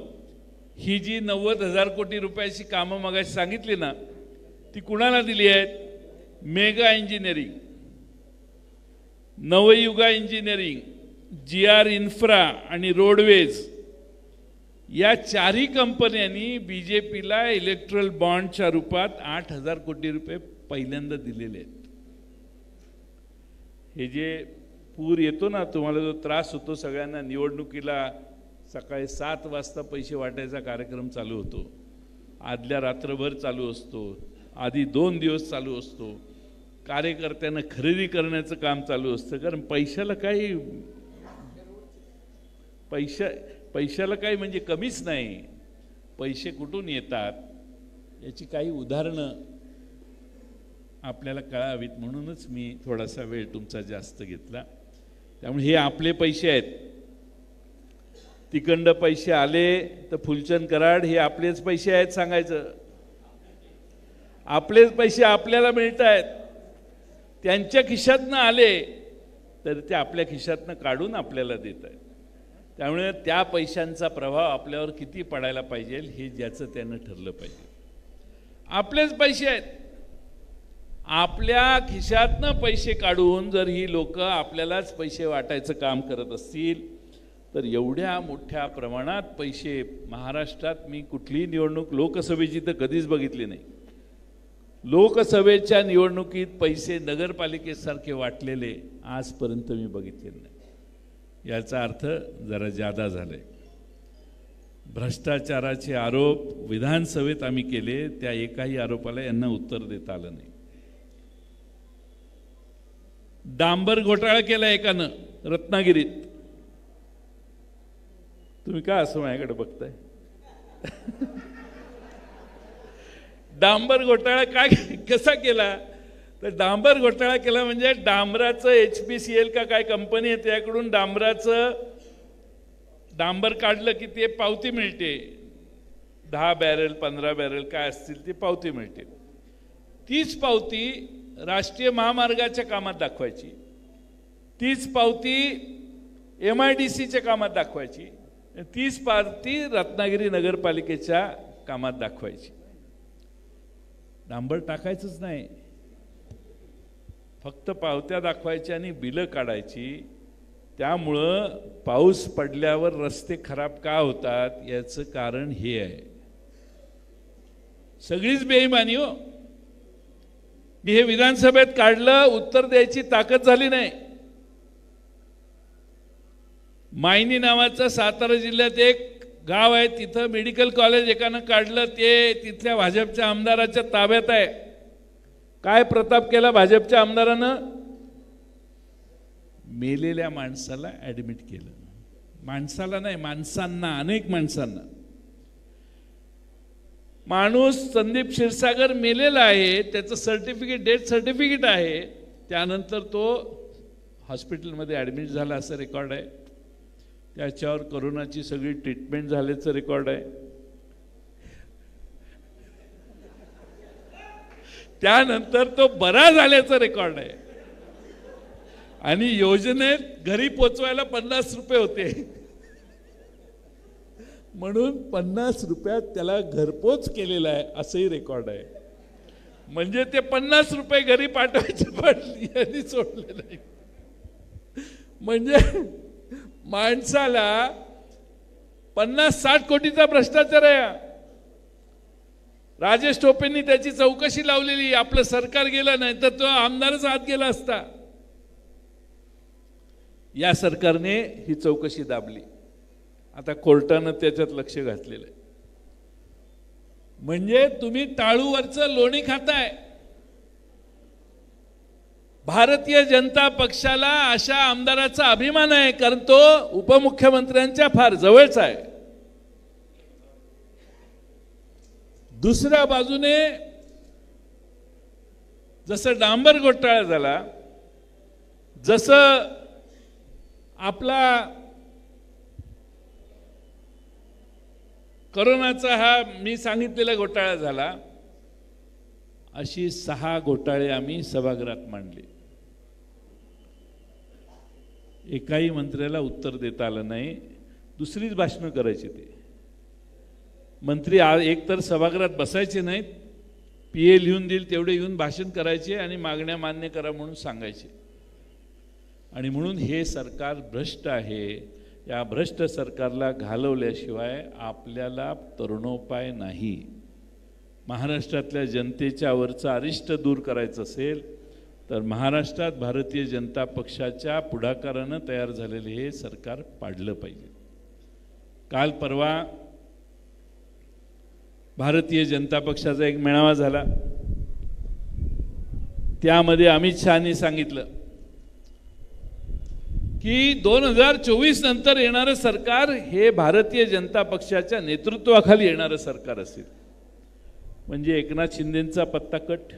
ही जी 90,000 कोटी रुपयाची कामं मगाशी सांगितली ना, ती कुणाला दिली आहेत? Mega engineering, Navayuga engineering, GR infra आणि रोडवेज या 4ही कंपन्यांनी BJPला इलेक्ट्रल बॉन्डच्या रूपात 8,000 कोटी रुपये पहिल्यांदा दिलेले आहेत। हे जे पूर येतो ना, तुम्हाला जो त्रास होतो सगळ्यांना, निवडणुकीला सकाळी 7 वाजता पैसे वाटायचा कार्यक्रम चालू होतो, आदल्या रात्रभर चालू असतो, आधी 2 दिवस चालू असतो, कार्यकर्त्यांना खरेदी करण्याचं काम चालू असतं। कारण पैशाला काही म्हणजे कमीच नाही, पैसे कुठून येतात याची काही उदाहरणं आपल्याला कळावीत, म्हणूनच मी थोडासा वेळ तुमचा जास्त घेतला। त्यामुळे हे आपले पैसे आहेत. तिकडं पैसे आले तर फुलचंद कराड हे आपलेच पैसे आहेत सांगायचं. आपलेच पैसे आपल्याला मिळत आहेत. त्यांच्या खिशातनं आले तर ते आपल्या खिशातनं काढून आपल्याला देत आहेत. त्यामुळे त्या पैशांचा प्रभाव आपल्यावर किती पडायला पाहिजे हे ज्याचं त्यानं ठरलं पाहिजे. आपलेच पैसे आहेत. आपल्या खिशातनं पैसे काढून जर ही लोक आपल्यालाच पैसे वाटायचं काम करत असतील तर एवढ्या मोठ्या प्रमाणात पैसे महाराष्ट्रात मी कुठलीही निवडणूक लोकसभेची तर कधीच बघितली नाही. लोकसभेच्या निवडणुकीत पैसे नगरपालिकेसारखे वाटलेले आजपर्यंत मी बघितलेले नाही. याचा अर्थ जरा जादा झाले. भ्रष्टाचाराचे आरोप विधानसभेत आम्ही केले, त्या एकाही आरोपाला यांना उत्तर देता आलं नाही. डांबर घोटाळा केला एकानं रत्नागिरीत. तुम्ही का असं माझ्याकडे बघताय? डांबर घोटाळा काय कसा केला तर डांबर घोटाळा केला म्हणजे डांबराचं HPCL का काय कंपनी आहे त्याकडून डांबराचं डांबर काढलं की ते पावती मिळते. 10 बॅरल 15 बॅरल काय असतील ती पावती मिळते. तीच पावती राष्ट्रीय महामार्गाच्या कामात दाखवायची, तीच पावती MIDCच्या कामात दाखवायची, तीच पावती रत्नागिरी नगरपालिकेच्या कामात दाखवायची. डांबर टाकायचंच नाही, फक्त पावत्या दाखवायच्या आणि बिलं काढायची. त्यामुळं पाऊस पडल्यावर रस्ते खराब का होतात याचं कारण हे आहे. सगळीच बेईमानी हो. मी हे विधानसभेत काढलं, उत्तर द्यायची ताकद झाली नाही. मायनी नावाचं सातारा जिल्ह्यात एक गाव आहे, तिथं मेडिकल कॉलेज एकानं काढलं, ते तिथल्या भाजपच्या आमदाराच्या ताब्यात आहे. काय प्रताप केला भाजपच्या आमदारानं? मेलेल्या माणसाला ऍडमिट केलं. माणसाला नाही, माणसांना, अनेक माणसांना. माणूस संदीप क्षीरसागर मेलेला आहे, त्याचं सर्टिफिकेट, डेथ सर्टिफिकेट आहे, त्यानंतर तो हॉस्पिटलमध्ये ऍडमिट झाला असं रेकॉर्ड आहे. त्याच्यावर कोरोनाची सगळी ट्रीटमेंट झाल्याचं रेकॉर्ड आहे. त्यानंतर तो बरा झाल्याचं रेकॉर्ड आहे. आणि योजनेत घरी पोचवायला 50 रुपये होते म्हणून 50 रुपयात त्याला घरपोच केलेला आहे असंही रेकॉर्ड आहे. म्हणजे ते 50 रुपये घरी पाठवायचे पण यांनी सोडले नाही. म्हणजे माणसाला 50-60 कोटीचा भ्रष्टाचार आहे. राजेश टोपेंनी त्याची चौकशी लावलेली, आपलं सरकार गेलं नाही तर तो आमदारच आत गेला असता. या सरकारने ही चौकशी दाबली. आता कोर्टानं त्याच्यात लक्ष घातलेलं आहे. म्हणजे तुम्ही टाळूवरचं लोणी खाताय. भारतीय जनता पक्षाला अशा आमदाराचा अभिमान आहे, कारण तो उपमुख्यमंत्र्यांच्या फार जवळचा आहे. दुसऱ्या बाजूने जसं डांबर घोटाळा झाला, जसं आपला कोरोनाचा हा मी सांगितलेला घोटाळा झाला, अशी 6 घोटाळे आम्ही सभागृहात मांडले. एकाही मंत्र्याला उत्तर देता आलं नाही. दुसरीच भाषणं करायची. ते मंत्री एकतर सभागृहात बसायचे नाहीत, PA लिहून देईल तेवढे येऊन भाषण करायचे आणि मागण्या मान्य करा म्हणून सांगायचे. आणि म्हणून हे सरकार भ्रष्ट आहे. या भ्रष्ट सरकारला घालवल्याशिवाय आपल्याला तरुणोपाय नाही. महाराष्ट्रातल्या जनतेच्या वरचा अरिष्ट दूर करायचं असेल तर महाराष्ट्रात भारतीय जनता पक्षाच्या पुढाकारानं तयार झालेले हे सरकार पाडलं पाहिजे. काल परवा भारतीय जनता पक्षाचा एक मेळावा झाला. त्यामध्ये अमित शहानी सांगितलं की 2024 नंतर येणारं सरकार हे भारतीय जनता पक्षाच्या नेतृत्वाखाली येणारं सरकार असेल. म्हणजे एकनाथ शिंदेंचा पत्ता कट.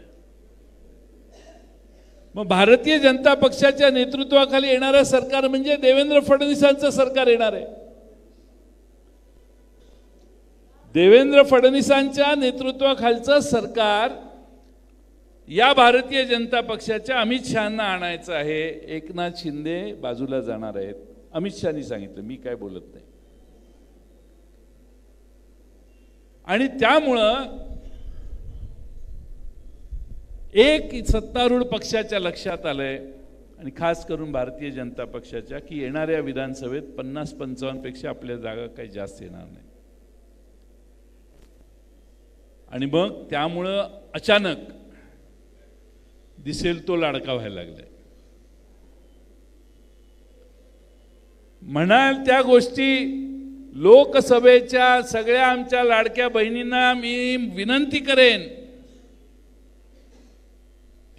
मग भारतीय जनता पक्षाच्या नेतृत्वाखाली येणारं सरकार म्हणजे देवेंद्र फडणवीसांचं सरकार येणार आहे. देवेंद्र फडणवीसांच्या नेतृत्वाखालचं सरकार या भारतीय जनता पक्षाच्या अमित शहांना आणायचं आहे. एकनाथ शिंदे बाजूला जाणार आहेत. अमित शहानी सांगितलं, मी काय बोलत नाही. आणि त्यामुळं एक सत्तारूढ पक्षाच्या लक्षात आलंय आणि खास करून भारतीय जनता पक्षाच्या की येणाऱ्या विधानसभेत 50-55 पेक्षा आपल्या जागा काही जास्त येणार नाही. आणि मग त्यामुळं अचानक दिसेल तो लाडका व्हायला लागलाय. म्हणाल त्या गोष्टी लोकसभेच्या सगळ्या आमच्या लाडक्या बहिणींना मी विनंती करेन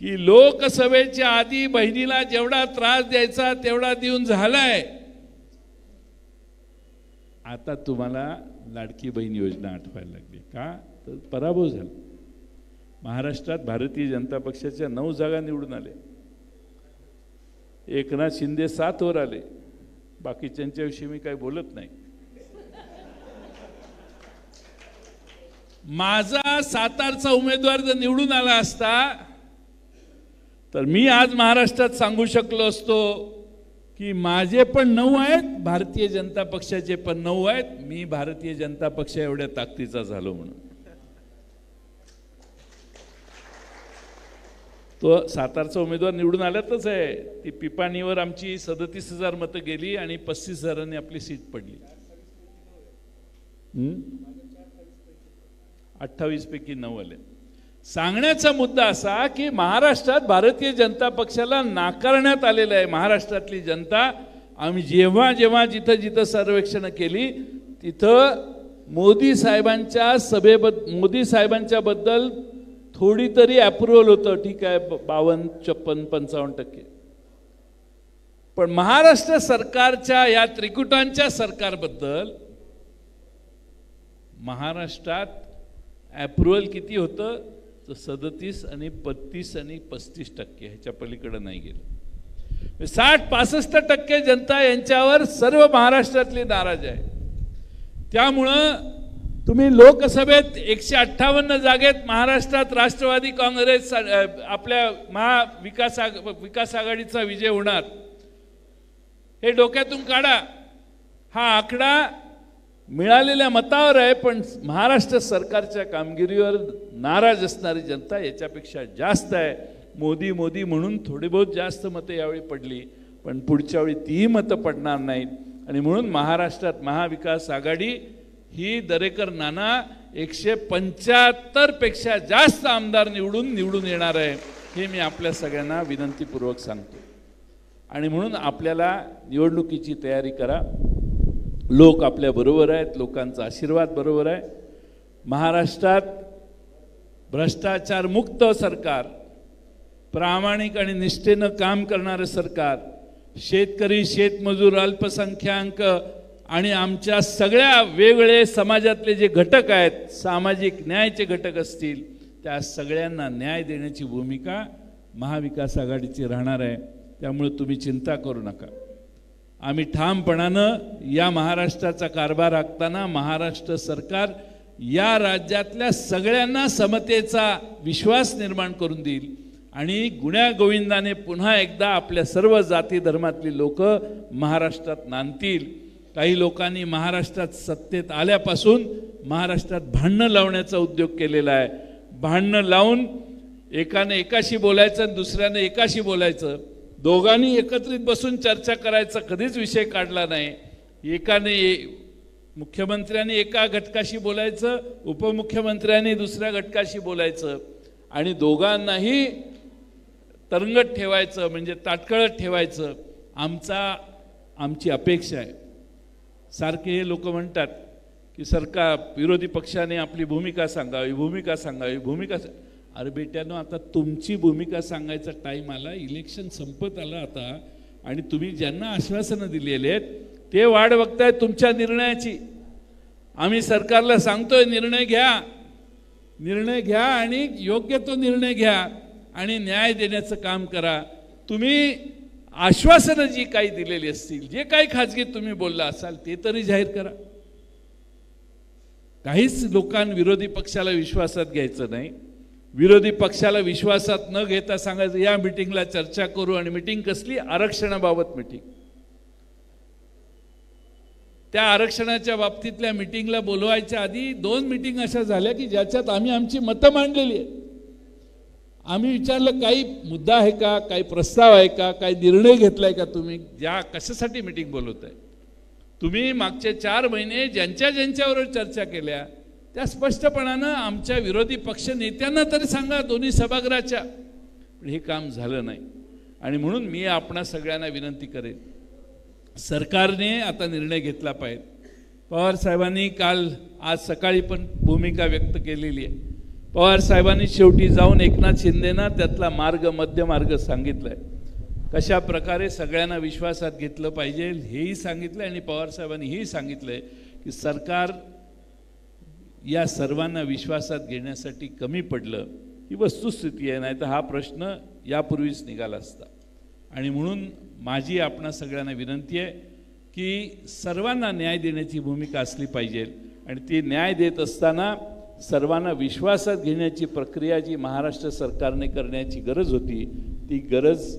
की लोकसभेच्या आधी बहिणीला जेवढा त्रास द्यायचा तेवढा देऊन झालाय. आता तुम्हाला लाडकी बहीण योजना आठवायला लागली का? तर पराभव झाला. महाराष्ट्रात भारतीय जनता पक्षाच्या 9 जागा निवडून आले. एकनाथ शिंदे 7 वर आले. बाकीच्यांच्याविषयी मी काही बोलत नाही. माझा सातारचा उमेदवार जर निवडून आला असता तर मी आज महाराष्ट्रात सांगू शकलो असतो की माझे पण 9 आहेत, भारतीय जनता पक्षाचे पण 9 आहेत. मी भारतीय जनता पक्ष एवढ्या ताकदीचा झालो म्हणून. तो सातारचा उमेदवार निवडून आल्यातच आहे. ती पिपाणीवर आमची 37,000 मतं गेली आणि 35,000 आपली सीट पडली. 28 पैकी 9 आले. सांगण्याचा मुद्दा असा की महाराष्ट्रात भारतीय जनता पक्षाला नाकारण्यात आलेलं आहे. महाराष्ट्रातली जनता आम्ही जेव्हा जेव्हा जिथं जिथं सर्वेक्षण केली तिथं मोदी साहेबांच्या बद्दल थोडी तरी अप्रुव्हल होतं. ठीक आहे, 52, 56, 55%. पण महाराष्ट्र सरकारच्या या त्रिकुटांच्या सरकारबद्दल महाराष्ट्रात अप्रुव्हल किती होतं? 37 आणि 32 आणि 35%. ह्याच्या पलीकडे नाही गेलं. 60-65% जनता यांच्यावर सर्व महाराष्ट्रातली नाराज आहे. त्यामुळं तुम्ही लोकसभेत 158 जागेत महाराष्ट्रात राष्ट्रवादी काँग्रेस आपल्या महाविकास आघाडीचा विजय होणार हे डोक्यातून काढा. हा आकडा मिळालेल्या मतावर आहे. पण महाराष्ट्र सरकारच्या कामगिरीवर नाराज असणारी जनता याच्यापेक्षा जास्त आहे. मोदी मोदी म्हणून थोडी बहुत जास्त मतं यावेळी पडली, पण पुढच्या वेळी तीही मतं पडणार नाहीत. आणि म्हणून महाराष्ट्रात महाविकास आघाडी ही दरेकर नाना 175 पेक्षा जास्त आमदार निवडून येणार आहे. हे मी आपल्या सगळ्यांना विनंतीपूर्वक सांगतो. आणि म्हणून आपल्याला निवडणुकीची तयारी करा. लोक आपल्या बरोबर आहेत. लोकांचा आशीर्वाद बरोबर आहे. महाराष्ट्रात भ्रष्टाचार मुक्त सरकार, प्रामाणिक आणि निष्ठेनं काम करणारे सरकार, शेतकरी, शेतमजूर, अल्पसंख्याक आणि आमच्या सगळ्या वेगवेगळे समाजातले जे घटक आहेत, सामाजिक न्यायाचे घटक असतील, त्या सगळ्यांना न्याय देण्याची भूमिका महाविकास आघाडीची राहणार आहे. त्यामुळे तुम्ही चिंता करू नका. आम्ही ठामपणानं या महाराष्ट्राचा कारभार आखताना महाराष्ट्र सरकार या राज्यातल्या सगळ्यांना समतेचा विश्वास निर्माण करून देईल आणि गुण्यागोविंदाने पुन्हा एकदा आपल्या सर्व जाती धर्मातली लोक महाराष्ट्रात नांदतील. काही लोकांनी महाराष्ट्रात सत्तेत आल्यापासून महाराष्ट्रात भांडणं लावण्याचा उद्योग केलेला आहे. भांडणं लावून एकाने एकाशी बोलायचं आणि दुसऱ्याने एकाशी बोलायचं. दोघांनी एकत्रित बसून चर्चा करायचा कधीच विषय काढला नाही. एकाने मुख्यमंत्र्यांनी एका घटकाशी बोलायचं, उपमुख्यमंत्र्यांनी दुसऱ्या घटकाशी बोलायचं आणि दोघांनाही तरंगत ठेवायचं, म्हणजे ताटकळत ठेवायचं. आमची अपेक्षा आहे. सारखे हे लोक म्हणतात की सरकार विरोधी पक्षाने आपली भूमिका सांगावी. अरे बेट्यानो, आता तुमची भूमिका सांगायचा टाईम आला. इलेक्शन संपत आलं आता आणि तुम्ही ज्यांना आश्वासनं दिलेली आहेत ते वाट बघताय तुमच्या निर्णयाची. आम्ही सरकारला सांगतोय निर्णय घ्या आणि योग्य तो निर्णय घ्या आणि न्याय देण्याचं काम करा. तुम्ही आश्वासनं जी काही दिलेली असतील, जे काही खाजगीत तुम्ही बोलला असाल ते तरी जाहीर करा. काहीच विरोधी पक्षाला विश्वासात घ्यायचं नाही. विरोधी पक्षाला विश्वासात न घेता सांगायचं या मीटिंगला चर्चा करू, आणि मीटिंग कसली? आरक्षणाबाबत मीटिंग. त्या आरक्षणाच्या बाबतीतल्या मीटिंगला बोलवायच्या आधी 2 मीटिंग अशा झाल्या की ज्याच्यात आम्ही आमची मतं मांडलेली आहेत. आम्ही विचारलं काही मुद्दा आहे का, काही प्रस्ताव आहे का, काही निर्णय घेतलाय का तुम्ही, ज्या कशासाठी मीटिंग बोलवताय? तुम्ही मागचे 4 महिने ज्यांच्याबरोबर चर्चा केल्या त्या स्पष्टपणानं आमच्या विरोधी पक्ष नेत्यांना तरी सांगा, दोन्ही सभागृहाच्या. पण हे काम झालं नाही. आणि म्हणून मी आपणा सगळ्यांना विनंती करेन, सरकारने आता निर्णय घेतला पाहिजे. पवार साहेबांनी आज सकाळी पण भूमिका व्यक्त केलेली आहे. पवार साहेबांनी शेवटी जाऊन एकनाथ शिंदेना त्यातला मध्य मार्ग सांगितलाय. कशा प्रकारे सगळ्यांना विश्वासात घेतलं पाहिजे हेही सांगितलं, आणि पवार साहेबांनी हेही सांगितलंय की सरकार या सर्वांना विश्वासात घेण्यासाठी कमी पडलं. ही वस्तुस्थिती आहे, नाही तर हा प्रश्न यापूर्वीच निघाला असता. आणि म्हणून माझी आपणा सगळ्यांना विनंती आहे की सर्वांना न्याय देण्याची भूमिका असली पाहिजे, आणि ती न्याय देत असताना सर्वांना विश्वासात घेण्याची प्रक्रिया जी महाराष्ट्र सरकारने करण्याची गरज होती, ती गरज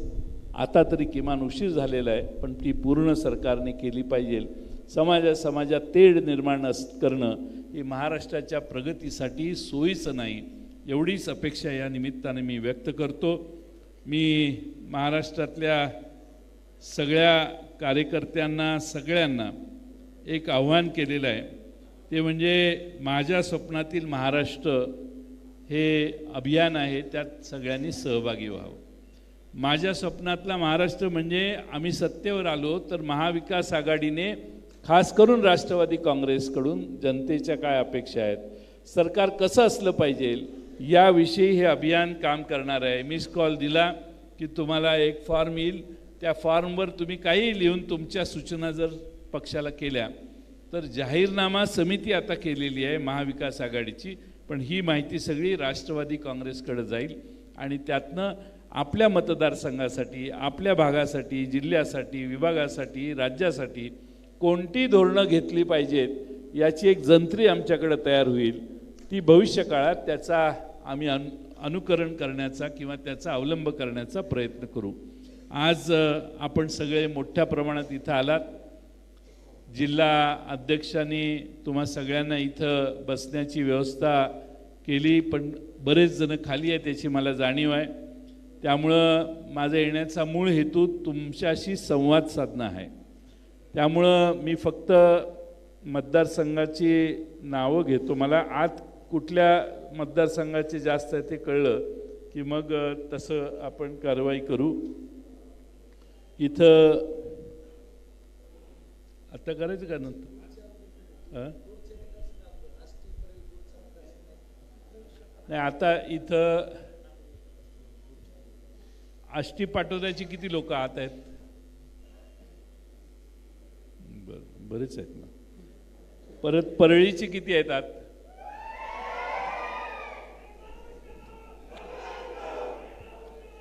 आता तरी किमान उशीर झालेला आहे, पण ती पूर्ण सरकारने केली पाहिजे. समाजात तेढ निर्माण करणं ही महाराष्ट्राच्या प्रगतीसाठी सोयीचं नाही, एवढीच अपेक्षा या निमित्ताने मी व्यक्त करतो. मी महाराष्ट्रातल्या सगळ्या कार्यकर्त्यांना सगळ्यांना एक आव्हान केलेलं आहे, ते म्हणजे माझ्या स्वप्नातील महाराष्ट्र हे अभियान आहे, त्यात सगळ्यांनी सहभागी व्हावं. माझ्या स्वप्नातला महाराष्ट्र म्हणजे आम्ही सत्तेवर आलो तर महाविकास आघाडीने खास करून राष्ट्रवादी काँग्रेसकडून जनतेच्या काय अपेक्षा आहेत, सरकार कसं असलं पाहिजे याविषयी हे अभियान काम करणार आहे. मिस कॉल दिला की तुम्हाला एक फॉर्म येईल, त्या फॉर्मवर तुम्ही काही लिहून तुमच्या सूचना जर पक्षाला केल्या तर जाहीरनामा समिती आता केलेली आहे महाविकास आघाडीची, पण ही माहिती सगळी राष्ट्रवादी काँग्रेसकडे जाईल, आणि त्यातनं आपल्या मतदारसंघासाठी, आपल्या भागासाठी, जिल्ह्यासाठी, विभागासाठी, राज्यासाठी कोणती धोरणं घेतली पाहिजेत याची एक जंत्री आमच्याकडे तयार होईल. ती भविष्य काळात त्याचा आम्ही अनुकरण करण्याचा किंवा त्याचा अवलंब करण्याचा प्रयत्न करू. आज आपण सगळे मोठ्या प्रमाणात इथं आलात. जिल्हा अध्यक्षांनी तुम्हा सगळ्यांना इथं बसण्याची व्यवस्था केली, पण बरेच जण खाली आहे त्याची मला जाणीव आहे. त्यामुळं माझा येण्याचा मूळ हेतू तुमच्याशी संवाद साधणं आहे. त्यामुळं मी फक्त मतदारसंघाची नावं घेतो. मला आत कुठल्या मतदारसंघाचे जास्त आहे ते कळलं की मग तसं आपण कारवाई करू. इथं आता करायचं का नंतर? नाही, आता इथं आष्टी पाटोद्याची किती लोक आत आहेत? बरेच आहेत ना. परत परळीची किती आहेत आत?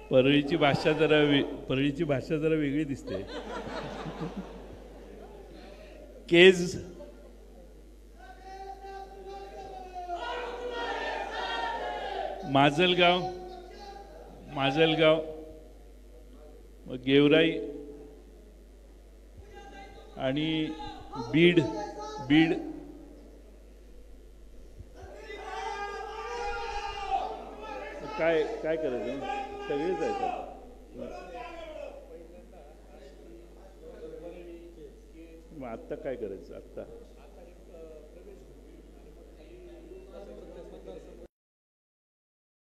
परळीची भाषा जरा वेगळी दिसते. केज माजलगाव मग गेवराई आणि बीड काय करायचं? सगळेच आहेत. मग आत्ता काय करायचं? आत्ता